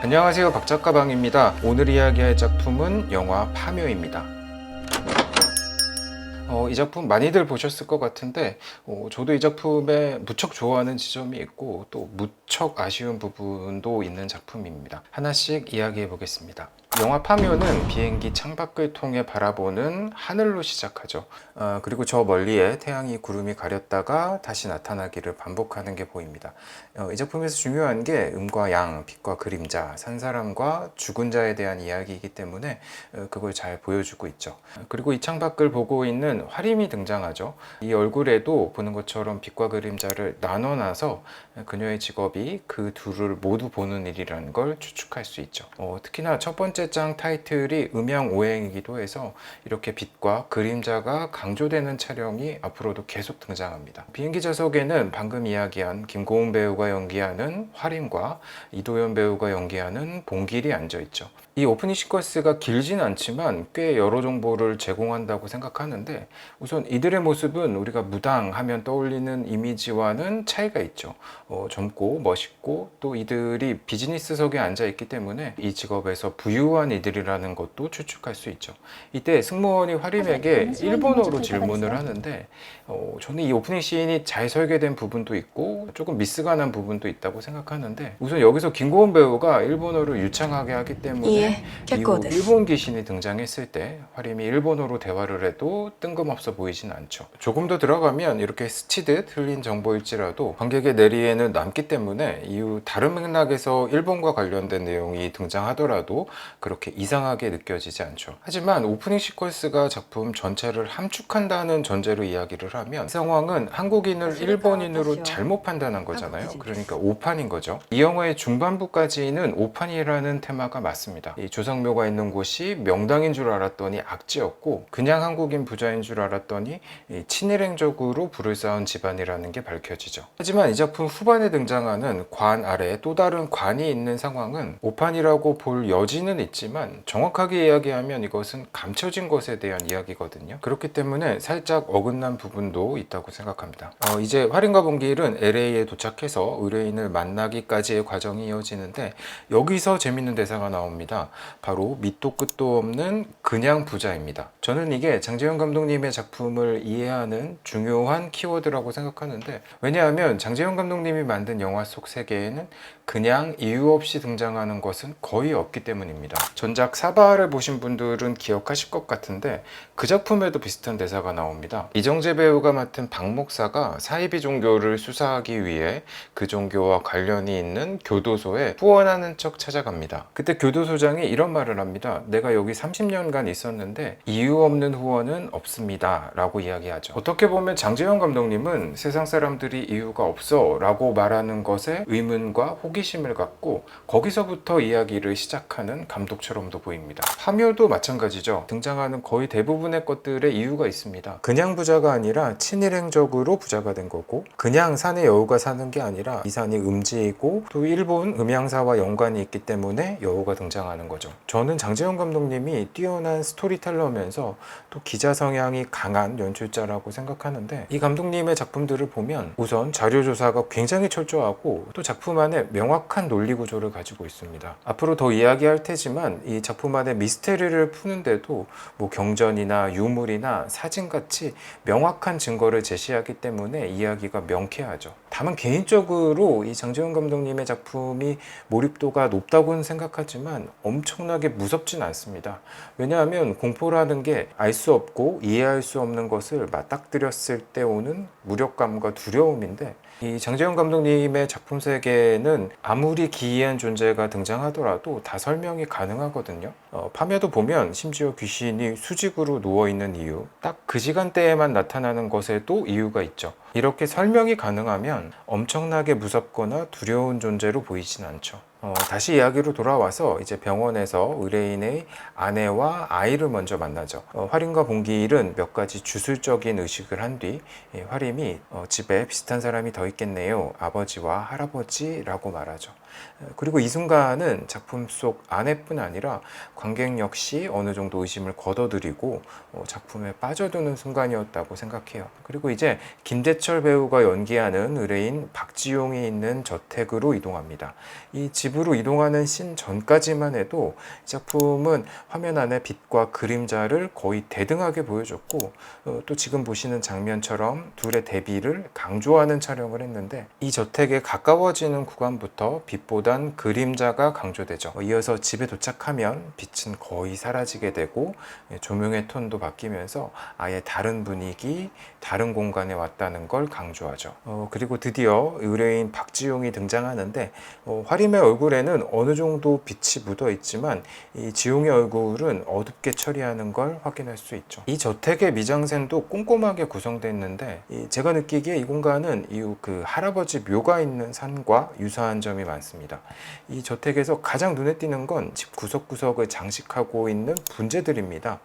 안녕하세요, 박작가방입니다. 오늘 이야기할 작품은 영화 파묘입니다. 이 작품 많이들 보셨을 것 같은데 저도 이 작품에 무척 좋아하는 지점이 있고 또 무척 아쉬운 부분도 있는 작품입니다. 하나씩 이야기해 보겠습니다. 영화 파묘는 비행기 창밖을 통해 바라보는 하늘로 시작하죠. 그리고 저 멀리에 태양이 구름이 가렸다가 다시 나타나기를 반복하는 게 보입니다. 이 작품에서 중요한 게 음과 양, 빛과 그림자, 산 사람과 죽은 자에 대한 이야기이기 때문에 그걸 잘 보여주고 있죠. 그리고 이 창밖을 보고 있는 화림이 등장하죠. 이 얼굴에도 보는 것처럼 빛과 그림자를 나눠놔서 그녀의 직업이 그 둘을 모두 보는 일이라는 걸 추측할 수 있죠. 특히나 첫 번째 장 타이틀이 음양오행이기도 해서 이렇게 빛과 그림자가 강조되는 촬영이 앞으로도 계속 등장합니다. 비행기 좌석에는 방금 이야기한 김고은 배우가 연기하는 화림과 이도현 배우가 연기하는 봉길이 앉아있죠. 이 오프닝 시퀀스가 길진 않지만 꽤 여러 정보를 제공한다고 생각하는데, 우선 이들의 모습은 우리가 무당 하면 떠올리는 이미지와는 차이가 있죠. 젊고 멋있고 또 이들이 비즈니스석에 앉아 있기 때문에 이 직업에서 부유한 이들이라는 것도 추측할 수 있죠. 이때 승무원이 화림에게 일본어로 질문을 하는데 저는 이 오프닝 씬이 잘 설계된 부분도 있고 조금 미스가 난 부분도 있다고 생각하는데, 우선 여기서 김고은 배우가 일본어를 유창하게 하기 때문에 이후 일본 귀신이 등장했을 때 화림이 일본어로 대화를 해도 뜬금없어 보이진 않죠. 조금 더 들어가면 이렇게 스치듯 흘린 정보일지라도 관객의 뇌리에는 남기 때문에 이후 다른 맥락에서 일본과 관련된 내용이 등장하더라도 그렇게 이상하게 느껴지지 않죠. 하지만 오프닝 시퀀스가 작품 전체를 함축한다는 전제로 이야기를 하면 이 상황은 한국인을 일본인으로 잘못 판단한 거잖아요. 그러니까 오판인 거죠. 이 영화의 중반부까지는 오판이라는 테마가 맞습니다. 이 조상묘가 있는 곳이 명당인 줄 알았더니 악지였고, 그냥 한국인 부자인 줄 알았더니 친일행적으로 불을 쌓은 집안이라는 게 밝혀지죠. 하지만 이 작품 후반에 등장하는 관 아래 또 다른 관이 있는 상황은 오판이라고 볼 여지는 있지만 정확하게 이야기하면 이것은 감춰진 것에 대한 이야기거든요. 그렇기 때문에 살짝 어긋난 부분도 있다고 생각합니다. 이제 화림과 봉길은 LA에 도착해서 의뢰인을 만나기까지의 과정이 이어지는데, 여기서 재밌는 대사가 나옵니다. 바로 밑도 끝도 없는 그냥 부자입니다. 저는 이게 장재현 감독님의 작품을 이해하는 중요한 키워드라고 생각하는데, 왜냐하면 장재현 감독님이 만든 영화 속 세계에는 그냥 이유 없이 등장하는 것은 거의 없기 때문입니다. 전작 사바를 보신 분들은 기억하실 것 같은데 그 작품에도 비슷한 대사가 나옵니다. 이정재 배우가 맡은 박 목사가 사이비 종교를 수사하기 위해 그 종교와 관련이 있는 교도소에 후원하는 척 찾아갑니다. 그때 교도소장이 이런 말을 합니다. 내가 여기 30년간 있었는데 이유 없는 후원은 없습니다 라고 이야기하죠. 어떻게 보면 장재현 감독님은 세상 사람들이 이유가 없어 라고 말하는 것에 의문과 호기심을 갖고 거기서부터 이야기를 시작하는 감독처럼도 보입니다. 파묘도 마찬가지죠. 등장하는 거의 대부분의 것들에 이유가 있습니다. 그냥 부자가 아니라 친일행적으로 부자가 된 거고, 그냥 산에 여우가 사는 게 아니라 이 산이 음지이고 또 일본 음양사와 연관이 있기 때문에 여우가 등장하는 거죠. 저는 장재현 감독님이 뛰어난 스토리텔러면서 또 기자 성향이 강한 연출자라고 생각하는데, 이 감독님의 작품들을 보면 우선 자료조사가 굉장히 철저하고 또 작품 안에 명확한 논리 구조를 가지고 있습니다. 앞으로 더 이야기할 테지만 이 작품 안에 미스테리를 푸는데도 뭐 경전이나 유물이나 사진같이 명확한 증거를 제시하기 때문에 이야기가 명쾌하죠. 다만 개인적으로 이 장재현 감독님의 작품이 몰입도가 높다고는 생각하지만 엄청나게 무섭진 않습니다. 왜냐하면 공포라는 게 알 수 없고 이해할 수 없는 것을 맞닥뜨렸을 때 오는 무력감과 두려움인데, 이 장재현 감독님의 작품 세계에는 아무리 기이한 존재가 등장하더라도 다 설명이 가능하거든요. 파묘도 보면 심지어 귀신이 수직으로 누워있는 이유, 딱 그 시간대에만 나타나는 것에도 이유가 있죠. 이렇게 설명이 가능하면 엄청나게 무섭거나 두려운 존재로 보이진 않죠. 다시 이야기로 돌아와서 이제 병원에서 의뢰인의 아내와 아이를 먼저 만나죠. 화림과 봉길은 몇 가지 주술적인 의식을 한 뒤 화림이 집에 비슷한 사람이 더 있겠네요. 아버지와 할아버지라고 말하죠. 그리고 이 순간은 작품 속 아내뿐 아니라 관객 역시 어느 정도 의심을 걷어들이고 작품에 빠져드는 순간이었다고 생각해요. 그리고 이제 김대철 배우가 연기하는 의뢰인 박지용이 있는 저택으로 이동합니다. 이 집으로 이동하는 씬 전까지만 해도 이 작품은 화면 안에 빛과 그림자를 거의 대등하게 보여줬고 또 지금 보시는 장면처럼 둘의 대비를 강조하는 촬영을 했는데 이 저택에 가까워지는 구간부터 빛보단 그림자가 강조되죠. 이어서 집에 도착하면 빛은 거의 사라지게 되고 조명의 톤도 바뀌면서 아예 다른 분위기, 다른 공간에 왔다는 걸 강조하죠. 그리고 드디어 의뢰인 박지용이 등장하는데 화림의 얼굴에는 어느 정도 빛이 묻어 있지만 이 지용의 얼굴은 어둡게 처리하는 걸 확인할 수 있죠. 이 저택의 미장센도 꼼꼼하게 구성되어 있는데 제가 느끼기에 이 공간은 이후 그 할아버지 묘가 있는 산과 유사한 점이 많습니다. 이 저택에서 가장 눈에 띄는 건 집 구석구석을 장식하고 있는 분재들입니다.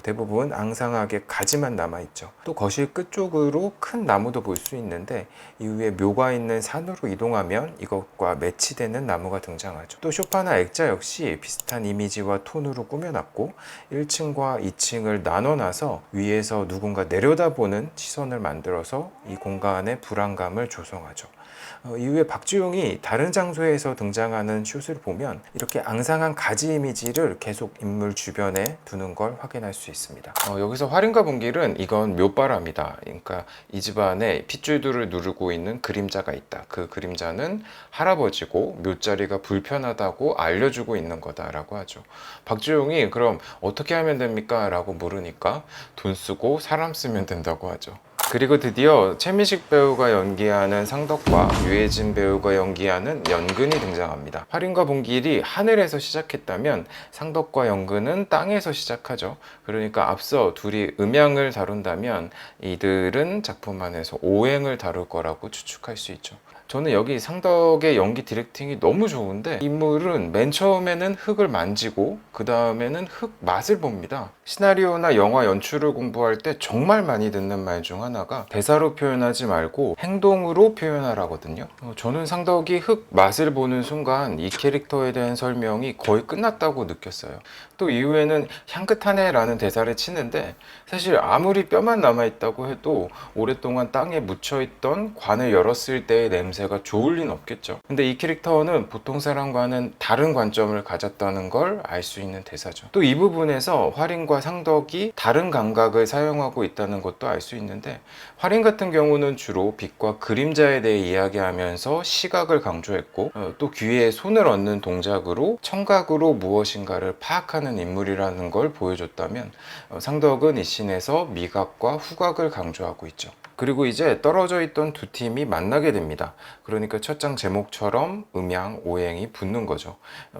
대부분 앙상하게 가지만 남아있죠. 또 거실 끝쪽으로 큰 나무도 볼 수 있는데 이후에 묘가 있는 산으로 이동하면 이것과 매치되는 나무가 등장하죠. 또 쇼파나 액자 역시 비슷한 이미지와 톤으로 꾸며놨고 1층과 2층을 나눠놔서 위에서 누군가 내려다보는 시선을 만들어서 이 공간의 불안감을 조성하죠. 이후에 박주용이 다른 장소에서 등장하는 숏을 보면 이렇게 앙상한 가지 이미지를 계속 인물 주변에 두는 걸 확인할 수 있습니다. 여기서 활인과 분길은 이건 묘바랍니다. 그러니까 이 집안에 핏줄들을 누르고 있는 그림자가 있다. 그 그림자는 할아버지고 묘자리가 불편하다고 알려주고 있는 거다라고 하죠. 박주용이 그럼 어떻게 하면 됩니까? 라고 물으니까 돈 쓰고 사람 쓰면 된다고 하죠. 그리고 드디어 최민식 배우가 연기하는 상덕과 유해진 배우가 연기하는 연근이 등장합니다. 활인과 분길이 하늘에서 시작했다면 상덕과 연근은 땅에서 시작하죠. 그러니까 앞서 둘이 음양을 다룬다면 이들은 작품 안에서 오행을 다룰 거라고 추측할 수 있죠. 저는 여기 상덕의 연기 디렉팅이 너무 좋은데 인물은 맨 처음에는 흙을 만지고 그 다음에는 흙 맛을 봅니다. 시나리오나 영화 연출을 공부할 때 정말 많이 듣는 말 중 하나가 대사로 표현하지 말고 행동으로 표현하라거든요. 저는 상덕이 흙 맛을 보는 순간 이 캐릭터에 대한 설명이 거의 끝났다고 느꼈어요. 또 이후에는 향긋하네 라는 대사를 치는데 사실 아무리 뼈만 남아있다고 해도 오랫동안 땅에 묻혀있던 관을 열었을 때의 냄새가 좋을 리는 없겠죠. 근데 이 캐릭터는 보통 사람과는 다른 관점을 가졌다는 걸 알 수 있는 대사죠. 또 이 부분에서 활인과 상덕이 다른 감각을 사용하고 있다는 것도 알 수 있는데 활인 같은 경우는 주로 빛과 그림자에 대해 이야기하면서 시각을 강조했고 또 귀에 손을 얹는 동작으로 청각으로 무엇인가를 파악하는 인물이라는 걸 보여줬다면 상덕은 이 씬에서 미각과 후각을 강조하고 있죠. 그리고 이제 떨어져 있던 두 팀이 만나게 됩니다. 그러니까 첫 장 제목처럼 음양, 오행이 붙는 거죠.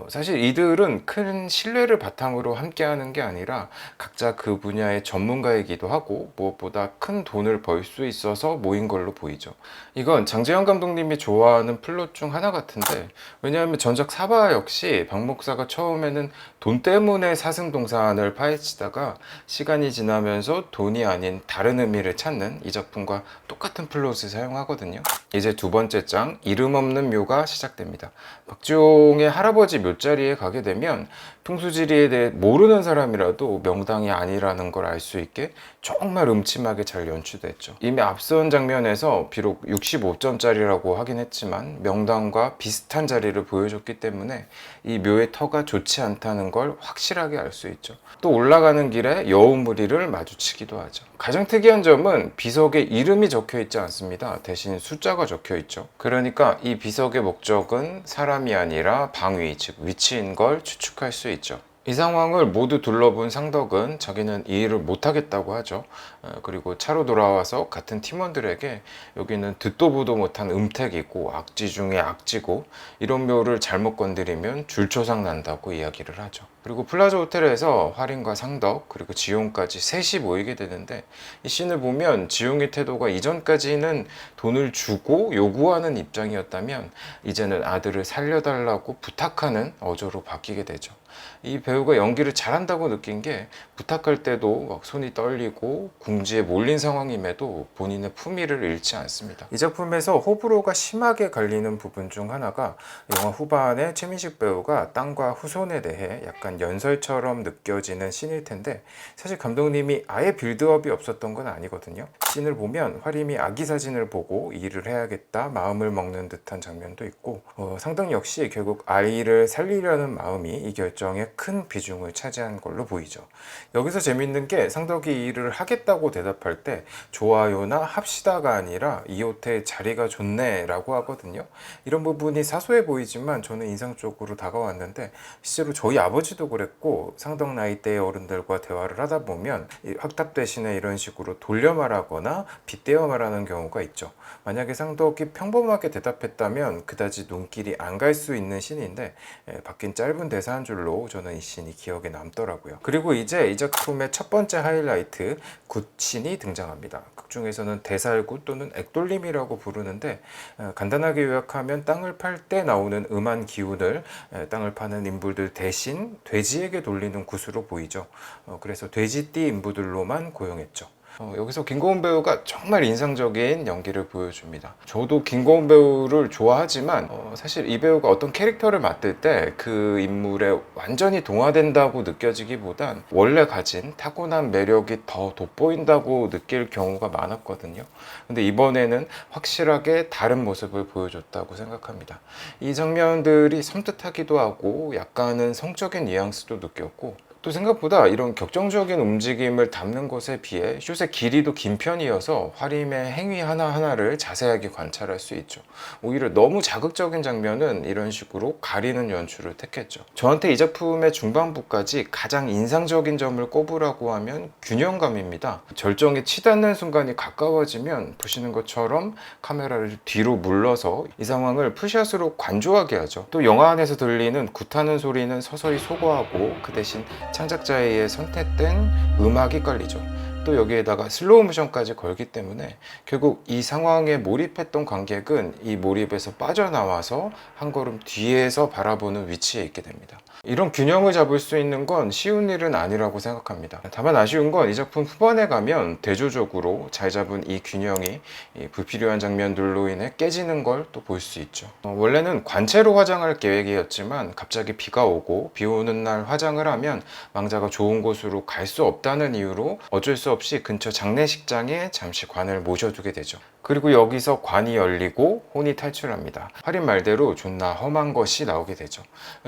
사실 이들은 큰 신뢰를 바탕으로 함께하는 게 아니라 각자 그 분야의 전문가이기도 하고 무엇보다 큰 돈을 벌 수 있어서 모인 걸로 보이죠. 이건 장재현 감독님이 좋아하는 플롯 중 하나 같은데 왜냐하면 전작 사바 역시 박 목사가 처음에는 돈 때문에 사승동산을 파헤치다가 시간이 지나면서 돈이 아닌 다른 의미를 찾는 이 작품과 똑같은 플롯을 사용하거든요. 이제 두 번째 장 이름 없는 묘가 시작됩니다. 박주용의 할아버지 묘자리에 가게 되면 풍수지리에 대해 모르는 사람이라도 명당이 아니라는 걸 알 수 있게 정말 음침하게 잘 연출됐죠. 이미 앞선 장면에서 비록 65점짜리라고 하긴 했지만 명당과 비슷한 자리를 보여줬기 때문에 이 묘의 터가 좋지 않다는 걸 확실하게 알 수 있죠. 또 올라가는 길에 여우무리를 마주치기도 하죠. 가장 특이한 점은 비석에 이름이 적혀 있지 않습니다. 대신 숫자가 적혀 있죠. 그러니까 이 비석의 목적은 사람이 아니라 방위, 즉 위치인 걸 추측할 수 있죠. 이 상황을 모두 둘러본 상덕은 자기는 이 일을 못하겠다고 하죠. 그리고 차로 돌아와서 같은 팀원들에게 여기는 듣도 보도 못한 음택이고 악지 중에 악지고 이런 묘를 잘못 건드리면 줄초상 난다고 이야기를 하죠. 그리고 플라자 호텔에서 활인과 상덕 그리고 지용까지 셋이 모이게 되는데 이 씬을 보면 지용의 태도가 이전까지는 돈을 주고 요구하는 입장이었다면 이제는 아들을 살려달라고 부탁하는 어조로 바뀌게 되죠. 이 배우가 연기를 잘한다고 느낀 게 부탁할 때도 막 손이 떨리고 궁지에 몰린 상황임에도 본인의 품위를 잃지 않습니다. 이 작품에서 호불호가 심하게 갈리는 부분 중 하나가 영화 후반에 최민식 배우가 딸과 후손에 대해 약간 연설처럼 느껴지는 씬일 텐데, 사실 감독님이 아예 빌드업이 없었던 건 아니거든요. 씬을 보면 화림이 아기 사진을 보고 일을 해야겠다 마음을 먹는 듯한 장면도 있고, 상당 역시 결국 아이를 살리려는 마음이 이 결정에 큰 비중을 차지한 걸로 보이죠. 여기서 재밌는 게 상덕이 이 일을 하겠다고 대답할 때 좋아요나 합시다가 아니라 이호태 자리가 좋네 라고 하거든요. 이런 부분이 사소해 보이지만 저는 인상적으로 다가왔는데, 실제로 저희 아버지도 그랬고, 상덕 나이대의 어른들과 대화를 하다 보면 확답 대신에 이런 식으로 돌려 말하거나 빗대어 말하는 경우가 있죠. 만약에 상덕이 평범하게 대답했다면 그다지 눈길이 안 갈 수 있는 씬인데, 바뀐 짧은 대사 한 줄로 저는 이 씬이 기억에 남더라고요. 그리고 이제 이 작품의 첫 번째 하이라이트 굿씬이 등장합니다. 극중에서는 대살굿 또는 액돌림이라고 부르는데, 간단하게 요약하면 땅을 팔 때 나오는 음한 기운을 땅을 파는 인부들 대신 돼지에게 돌리는 굿으로 보이죠. 그래서 돼지띠 인부들로만 고용했죠. 여기서 김고은 배우가 정말 인상적인 연기를 보여줍니다. 저도 김고은 배우를 좋아하지만 사실 이 배우가 어떤 캐릭터를 맡을 때 그 인물에 완전히 동화된다고 느껴지기보단 원래 가진 타고난 매력이 더 돋보인다고 느낄 경우가 많았거든요. 근데 이번에는 확실하게 다른 모습을 보여줬다고 생각합니다. 이 장면들이 섬뜩하기도 하고 약간은 성적인 뉘앙스도 느꼈고, 또 생각보다 이런 격정적인 움직임을 담는 것에 비해 슛의 길이도 긴 편이어서 화림의 행위 하나하나를 자세하게 관찰할 수 있죠. 오히려 너무 자극적인 장면은 이런 식으로 가리는 연출을 택했죠. 저한테 이 작품의 중반부까지 가장 인상적인 점을 꼽으라고 하면 균형감입니다. 절정에 치닫는 순간이 가까워지면 보시는 것처럼 카메라를 뒤로 물러서 이 상황을 풀샷으로 관조하게 하죠. 또 영화 안에서 들리는 굿하는 소리는 서서히 소거하고 그 대신 창작자에 의해 선택된 음악이 깔리죠. 또 여기에다가 슬로우 모션까지 걸기 때문에 결국 이 상황에 몰입했던 관객은 이 몰입에서 빠져나와서 한 걸음 뒤에서 바라보는 위치에 있게 됩니다. 이런 균형을 잡을 수 있는 건 쉬운 일은 아니라고 생각합니다. 다만 아쉬운 건 이 작품 후반에 가면 대조적으로 잘 잡은 이 균형이 불필요한 장면들로 인해 깨지는 걸 또 볼 수 있죠. 원래는 관체로 화장할 계획이었지만 갑자기 비가 오고 비 오는 날 화장을 하면 망자가 좋은 곳으로 갈 수 없다는 이유로 어쩔 수 없이 근처 장례식장에 잠시 관을 모셔두게 되죠. 그리고 여기서 관이 열리고 혼이 탈출합니다. 화림 말대로 존나 험한 것이 나오게 되죠.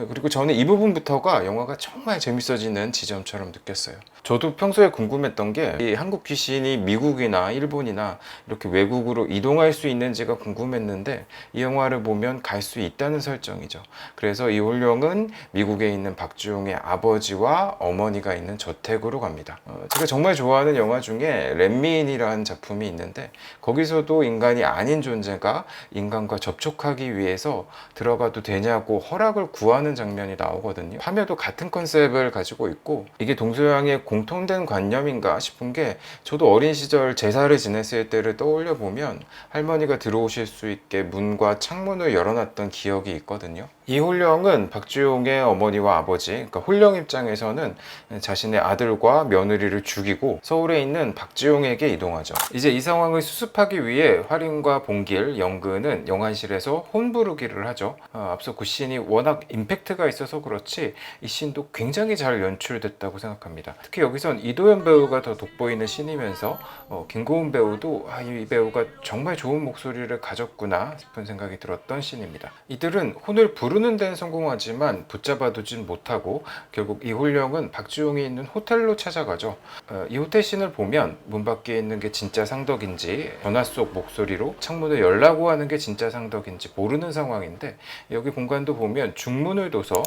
그리고 저는 이 부분부터가 영화가 정말 재밌어지는 지점처럼 느꼈어요. 저도 평소에 궁금했던 게 이 한국 귀신이 미국이나 일본이나 이렇게 외국으로 이동할 수 있는지가 궁금했는데, 이 영화를 보면 갈 수 있다는 설정이죠. 그래서 이 홀령은 미국에 있는 박주용의 아버지와 어머니가 있는 저택으로 갑니다. 제가 정말 좋아하는 영화 중에 렛미인이라는 작품이 있는데, 거기서도 인간이 아닌 존재가 인간과 접촉하기 위해서 들어가도 되냐고 허락을 구하는 장면이 나오거든요. 파묘도 같은 컨셉을 가지고 있고, 이게 동서양의 공통된 관념인가 싶은 게, 저도 어린 시절 제사를 지냈을 때를 떠올려 보면 할머니가 들어오실 수 있게 문과 창문을 열어놨던 기억이 있거든요. 이 홀령은 박주용의 어머니와 아버지, 그러니까 홀령 입장에서는 자신의 아들과 며느리를 죽이고 서울에 있는 박주용에게 이동하죠. 이제 이 상황을 수습하기 위해 화림과 봉길, 영근은 영안실에서 혼부르기를 하죠. 앞서 그 씬이 워낙 임팩트가 있어서 그렇지 이 씬도 굉장히 잘 연출됐다고 생각합니다. 특히 여기선 이도현 배우가 더 돋보이는 씬이면서 김고은 배우도 이 배우가 정말 좋은 목소리를 가졌구나 싶은 생각이 들었던 씬입니다. 이들은 혼을 부르는 데는 성공하지만 붙잡아두진 못하고 결국 이 홀령은 박주용이 있는 호텔로 찾아가죠. 이 호텔 씬을 보면 문 밖에 있는 게 진짜 상덕인지 전화 속 목소리로 창문을 열라고 하는 게 진짜 상덕인지 모르는 상황인데, 여기 공간도 보면 중문을 둬서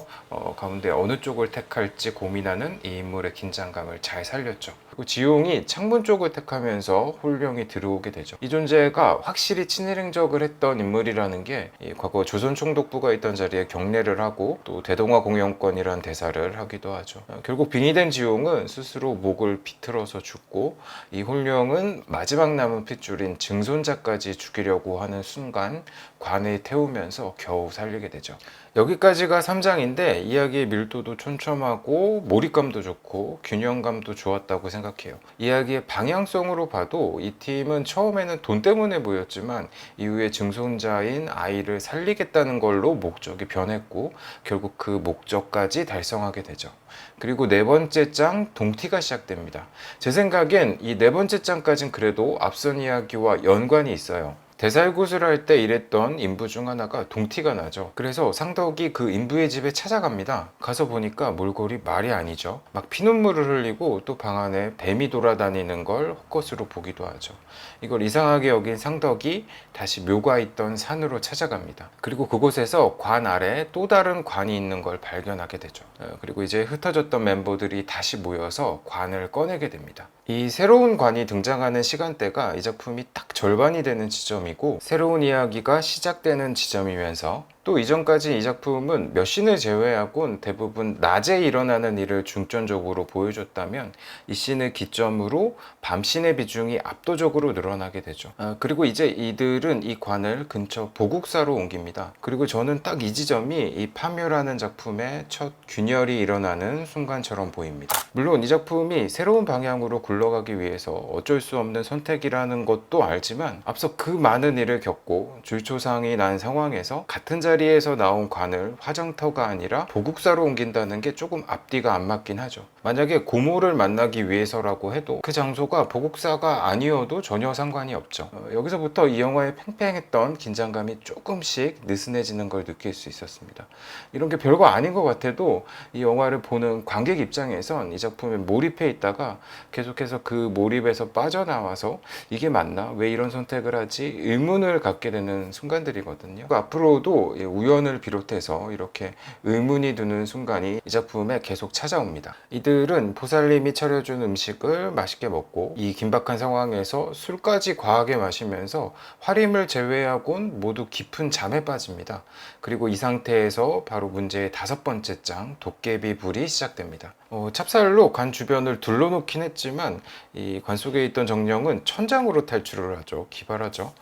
가운데 어느 쪽을 택할지 고민하는 이 인물의 긴장감을 잘 살렸죠. 그리고 지용이 창문 쪽을 택하면서 홀령이 들어오게 되죠. 이 존재가 확실히 친일행적을 했던 인물이라는 게 과거 조선총독부가 있던 자리에 경례를 하고 또 대동아 공영권이라는 대사를 하기도 하죠. 결국 빙의된 지용은 스스로 목을 비틀어서 죽고, 이 홀령은 마지막 남은 핏줄인 증손자까지 죽이려고 하는 순간 관을 태우면서 겨우 살리게 되죠. 여기까지가 3장인데 이야기의 밀도도 촘촘하고 몰입감도 좋고 균형감도 좋았다고 생각해요. 이야기의 방향성으로 봐도 이 팀은 처음에는 돈 때문에 모였지만 이후에 증손자인 아이를 살리겠다는 걸로 목적이 변했고 결국 그 목적까지 달성하게 되죠. 그리고 네 번째 장 동티가 시작됩니다. 제 생각엔 이 네 번째 장까진 그래도 앞선 이야기와 연관이 있어요. 대살굿을 할 때 일했던 인부 중 하나가 동티가 나죠. 그래서 상덕이 그 인부의 집에 찾아갑니다. 가서 보니까 몰골이 말이 아니죠. 막 피눈물을 흘리고 또 방 안에 뱀이 돌아다니는 걸 헛것으로 보기도 하죠. 이걸 이상하게 여긴 상덕이 다시 묘가 있던 산으로 찾아갑니다. 그리고 그곳에서 관 아래 또 다른 관이 있는 걸 발견하게 되죠. 그리고 이제 흩어졌던 멤버들이 다시 모여서 관을 꺼내게 됩니다. 이 새로운 관이 등장하는 시간대가 이 작품이 딱 절반이 되는 지점이고 새로운 이야기가 시작되는 지점이면서 또 이전까지 이 작품은 몇 씬을 제외하곤 대부분 낮에 일어나는 일을 중점적으로 보여줬다면 이 씬을 기점으로 밤 씬의 비중이 압도적으로 늘어나게 되죠. 그리고 이제 이들은 이 관을 근처 보국사로 옮깁니다. 그리고 저는 딱 이 지점이 이 파묘라는 작품의 첫 균열이 일어나는 순간처럼 보입니다. 물론 이 작품이 새로운 방향으로 굴러가기 위해서 어쩔 수 없는 선택이라는 것도 알지만 앞서 그 많은 일을 겪고 줄초상이 난 상황에서 같은 자리에서 나온 관을 화장터가 아니라 보국사로 옮긴다는 게 조금 앞뒤가 안 맞긴 하죠. 만약에 고모를 만나기 위해서라고 해도 그 장소가 보국사가 아니어도 전혀 상관이 없죠. 여기서부터 이 영화의 팽팽했던 긴장감이 조금씩 느슨해지는 걸 느낄 수 있었습니다. 이런 게 별거 아닌 것 같아도 이 영화를 보는 관객 입장에선 이 작품에 몰입해 있다가 계속해서 그 몰입에서 빠져나와서 이게 맞나? 왜 이런 선택을 하지? 의문을 갖게 되는 순간들이거든요. 앞으로도 우연을 비롯해서 이렇게 의문이 드는 순간이 이 작품에 계속 찾아옵니다. 이들은 보살님이 차려준 음식을 맛있게 먹고 이 긴박한 상황에서 술까지 과하게 마시면서 화림을 제외하곤 모두 깊은 잠에 빠집니다. 그리고 이 상태에서 바로 문제의 5번째 장 도깨비 불이 시작됩니다. 찹쌀로 관 주변을 둘러놓긴 했지만 이 관 속에 있던 정령은 천장으로 탈출을 하죠. 기발하죠.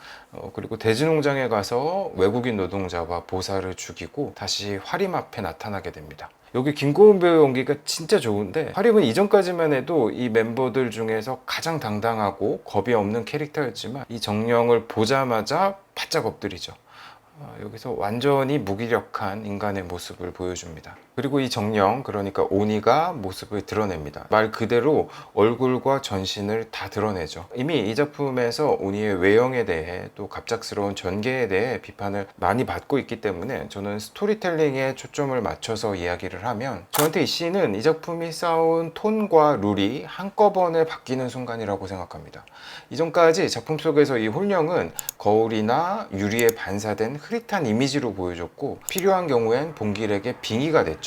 그리고 대지농장에 가서 외국인 노동자와 보살을 죽이고 다시 화림 앞에 나타나게 됩니다. 여기 김고은 배우 연기가 진짜 좋은데 화림은 이전까지만 해도 이 멤버들 중에서 가장 당당하고 겁이 없는 캐릭터였지만 이 정령을 보자마자 바짝 엎드리죠. 여기서 완전히 무기력한 인간의 모습을 보여줍니다. 그리고 이 정령, 그러니까 오니가 모습을 드러냅니다. 말 그대로 얼굴과 전신을 다 드러내죠. 이미 이 작품에서 오니의 외형에 대해 또 갑작스러운 전개에 대해 비판을 많이 받고 있기 때문에 저는 스토리텔링에 초점을 맞춰서 이야기를 하면 저한테 이 씬은 이 작품이 쌓아온 톤과 룰이 한꺼번에 바뀌는 순간이라고 생각합니다. 이전까지 작품 속에서 이 홀령은 거울이나 유리에 반사된 흐릿한 이미지로 보여줬고 필요한 경우엔 봉길에게 빙의가 됐죠.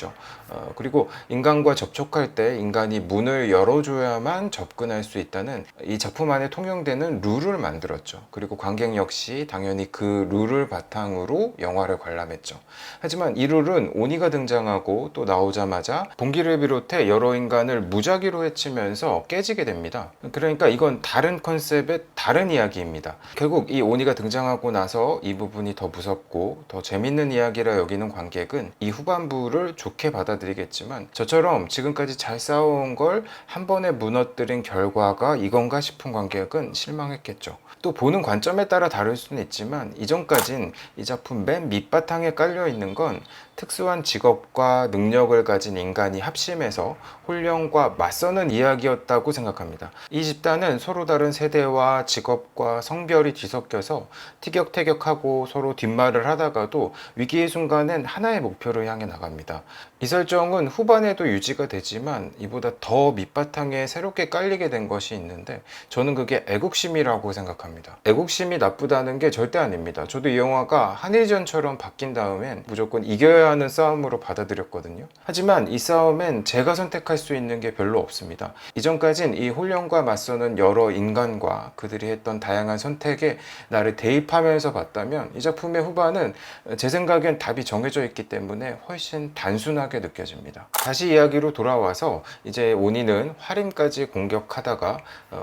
그리고 인간과 접촉할 때 인간이 문을 열어줘야만 접근할 수 있다는 이 작품 안에 통용되는 룰을 만들었죠. 그리고 관객 역시 당연히 그 룰을 바탕으로 영화를 관람했죠. 하지만 이 룰은 오니가 등장하고 또 나오자마자 봉길을 비롯해 여러 인간을 무작위로 해치면서 깨지게 됩니다. 그러니까 이건 다른 컨셉의 다른 이야기입니다. 결국 이 오니가 등장하고 나서 이 부분이 더 무섭고 더 재밌는 이야기라 여기는 관객은 이 후반부를 좋게 받아들이겠지만 저처럼 지금까지 잘 싸워온 걸 한 번에 무너뜨린 결과가 이건가 싶은 관객은 실망했겠죠. 또 보는 관점에 따라 다를 수는 있지만 이전까진 이 작품 맨 밑바탕에 깔려 있는 건 특수한 직업과 능력을 가진 인간이 합심해서 홀령과 맞서는 이야기였다고 생각합니다. 이 집단은 서로 다른 세대와 직업과 성별이 뒤섞여서 티격태격하고 서로 뒷말을 하다가도 위기의 순간엔 하나의 목표를 향해 나갑니다. 이 설정은 후반에도 유지가 되지만 이보다 더 밑바탕에 새롭게 깔리게 된 것이 있는데 저는 그게 애국심이라고 생각합니다. 애국심이 나쁘다는 게 절대 아닙니다. 저도 이 영화가 한일전처럼 바뀐 다음엔 무조건 이겨야 하는 싸움으로 받아들였거든요. 하지만 이 싸움엔 제가 선택할 수 있는 게 별로 없습니다. 이전까진 이 홀령과 맞서는 여러 인간과 그들이 했던 다양한 선택에 나를 대입하면서 봤다면 이 작품의 후반은 제 생각엔 답이 정해져 있기 때문에 훨씬 단순하게 느껴집니다. 다시 이야기로 돌아와서 이제 오니는 화림까지 공격하다가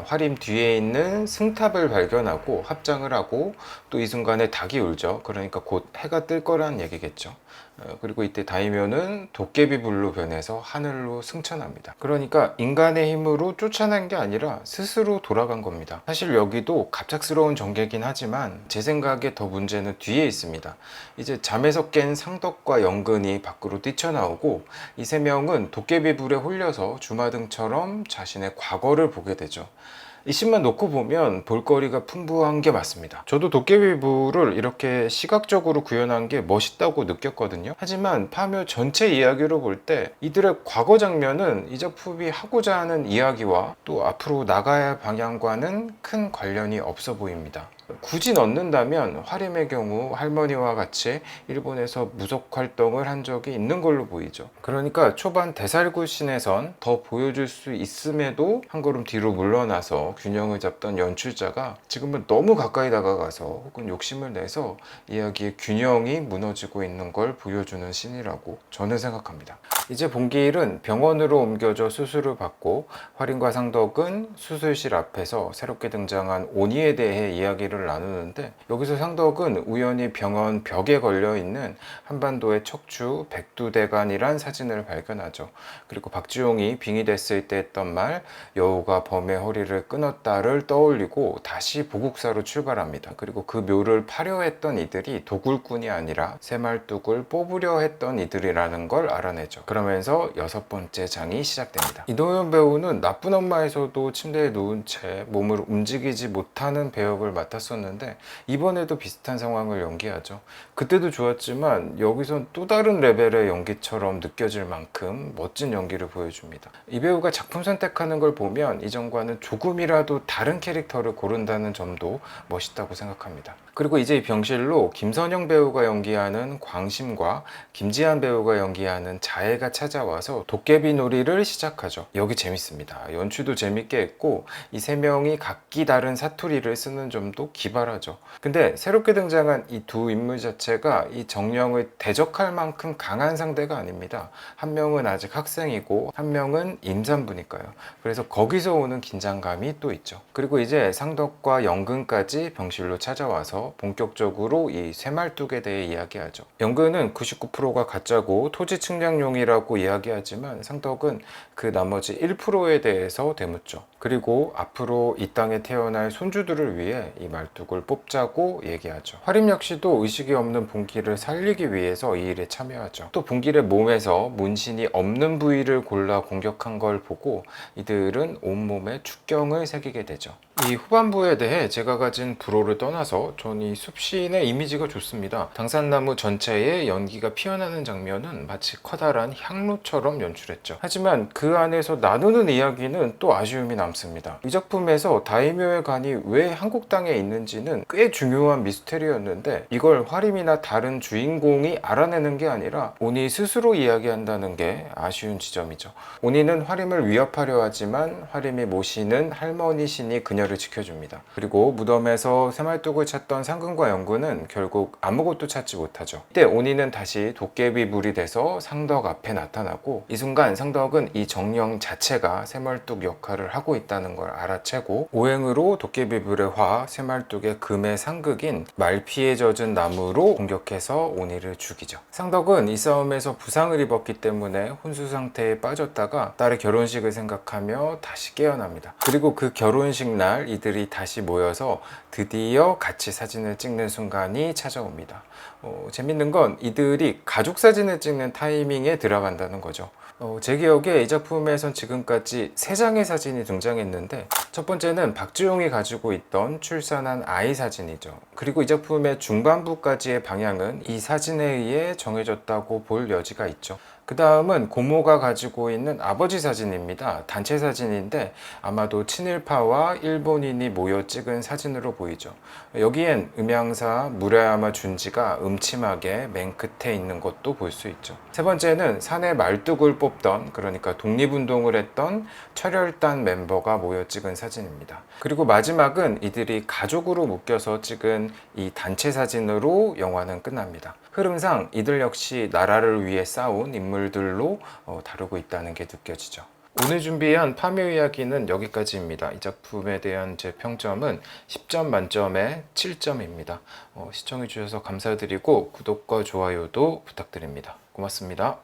화림 뒤에 있는 승탑을 발견하고 합장을 하고 또 이 순간에 닭이 울죠. 그러니까 곧 해가 뜰 거란 얘기겠죠. 그리고 이때 다이묘는 도깨비 불로 변해서 하늘로 승천합니다. 그러니까 인간의 힘으로 쫓아낸 게 아니라 스스로 돌아간 겁니다. 사실 여기도 갑작스러운 전개긴 하지만 제 생각에 더 문제는 뒤에 있습니다. 이제 잠에서 깬 상덕과 영근이 밖으로 뛰쳐나오고 이 세 명은 도깨비 불에 홀려서 주마등처럼 자신의 과거를 보게 되죠. 이 씬만 놓고 보면 볼거리가 풍부한 게 맞습니다. 저도 도깨비불을 이렇게 시각적으로 구현한 게 멋있다고 느꼈거든요. 하지만 파묘 전체 이야기로 볼 때 이들의 과거 장면은 이 작품이 하고자 하는 이야기와 또 앞으로 나가야 할 방향과는 큰 관련이 없어 보입니다. 굳이 넣는다면 화림의 경우 할머니와 같이 일본에서 무속 활동을 한 적이 있는 걸로 보이죠. 그러니까 초반 대살구신에선 더 보여줄 수 있음에도 한 걸음 뒤로 물러나서 균형을 잡던 연출자가 지금은 너무 가까이 다가가서 혹은 욕심을 내서 이야기의 균형이 무너지고 있는 걸 보여주는 씬이라고 저는 생각합니다. 이제 봉기일은 병원으로 옮겨져 수술을 받고 화림과 상덕은 수술실 앞에서 새롭게 등장한 오니에 대해 이야기를 나누는데, 여기서 상덕은 우연히 병원 벽에 걸려있는 한반도의 척추 백두대간이란 사진을 발견하죠. 그리고 박지용이 빙의됐을 때 했던 말 여우가 범의 허리를 끊었다를 떠올리고 다시 보국사로 출발합니다. 그리고 그 묘를 파려 했던 이들이 도굴꾼이 아니라 새말뚝을 뽑으려 했던 이들이라는 걸 알아내죠. 그러면서 6번째 장이 시작됩니다. 이도현 배우는 나쁜 엄마에서도 침대에 누운 채 몸을 움직이지 못하는 배역을 맡았었는데 이번에도 비슷한 상황을 연기하죠. 그때도 좋았지만 여기선 또 다른 레벨의 연기처럼 느껴질 만큼 멋진 연기를 보여줍니다. 이 배우가 작품 선택하는 걸 보면 이전과는 조금이라도 다른 캐릭터를 고른다는 점도 멋있다고 생각합니다. 그리고 이제 이 병실로 김선영 배우가 연기하는 광심과 김지한 배우가 연기하는 자해가 찾아와서 도깨비 놀이를 시작하죠. 여기 재밌습니다. 연출도 재밌게 했고 이 세 명이 각기 다른 사투리를 쓰는 점도 기발하죠. 근데 새롭게 등장한 이 두 인물 자체가 이 정령을 대적할 만큼 강한 상대가 아닙니다. 한 명은 아직 학생이고 한 명은 임산부니까요. 그래서 거기서 오는 긴장감이 또 있죠. 그리고 이제 상덕과 영근까지 병실로 찾아와서 본격적으로 이 쇠말뚝에 대해 이야기하죠. 영근은 99%가 가짜고 토지 측량용이라고 이야기하지만 상덕은 그 나머지 1%에 대해서 되묻죠. 그리고 앞으로 이 땅에 태어날 손주들을 위해 이 말뚝을 뽑자고 얘기하죠. 화림 역시도 의식이 없는 봉기를 살리기 위해서 이 일에 참여하죠. 또 봉기의 몸에서 문신이 없는 부위를 골라 공격한 걸 보고 이들은 온몸에 축경을 새기게 되죠. 이 후반부에 대해 제가 가진 불호를 떠나서 전 이 숲시인의 이미지가 좋습니다. 당산나무 전체에 연기가 피어나는 장면은 마치 커다란 향로처럼 연출했죠. 하지만 그 안에서 나누는 이야기는 또 아쉬움이 남습니다. 이 작품에서 다이묘의 간이 왜 한국 땅에 있는지는 꽤 중요한 미스테리였는데 이걸 화림이나 다른 주인공이 알아내는 게 아니라 오니 스스로 이야기한다는 게 아쉬운 지점이죠. 오니는 화림을 위협하려 하지만 화림이 모시는 할머니 신이 그녀를 지켜줍니다. 그리고 무덤에서 새말뚝을 찾던 상근과 영근은 결국 아무것도 찾지 못하죠. 이때 오니는 다시 도깨비 불이 돼서 상덕 앞에 나타나고 이 순간 상덕은 이 정령 자체가 새말뚝 역할을 하고 있다는 걸 알아채고 오행으로 도깨비 불의 화 새말뚝의 금의 상극인 말피에 젖은 나무로 공격해서 오니를 죽이죠. 상덕은 이 싸움에서 부상을 입었기 때문에 혼수 상태에 빠졌다가 딸의 결혼식을 생각하며 다시 깨어납니다. 그리고 그 결혼식 날 이들이 다시 모여서 드디어 같이 사진을 찍는 순간이 찾아옵니다. 재밌는 건 이들이 가족 사진을 찍는 타이밍에 들어간다는 거죠. 제 기억에 이 작품에선 지금까지 3장의 사진이 등장했는데 첫 번째는 박지용이 가지고 있던 출산한 아이 사진이죠. 그리고 이 작품의 중반부까지의 방향은 이 사진에 의해 정해졌다고 볼 여지가 있죠. 그 다음은 고모가 가지고 있는 아버지 사진입니다. 단체 사진인데 아마도 친일파와 일본인이 모여 찍은 사진으로 보이죠. 여기엔 음향사 무라야마 준지가 음침하게 맨 끝에 있는 것도 볼 수 있죠. 세 번째는 산에 말뚝을 뽑던, 그러니까 독립운동을 했던 철혈단 멤버가 모여 찍은 사진입니다. 그리고 마지막은 이들이 가족으로 묶여서 찍은 이 단체 사진으로 영화는 끝납니다. 흐름상 이들 역시 나라를 위해 싸운 인물들로 다루고 있다는 게 느껴지죠. 오늘 준비한 파묘 이야기는 여기까지입니다. 이 작품에 대한 제 평점은 10점 만점에 7점입니다. 시청해주셔서 감사드리고 구독과 좋아요도 부탁드립니다. 고맙습니다.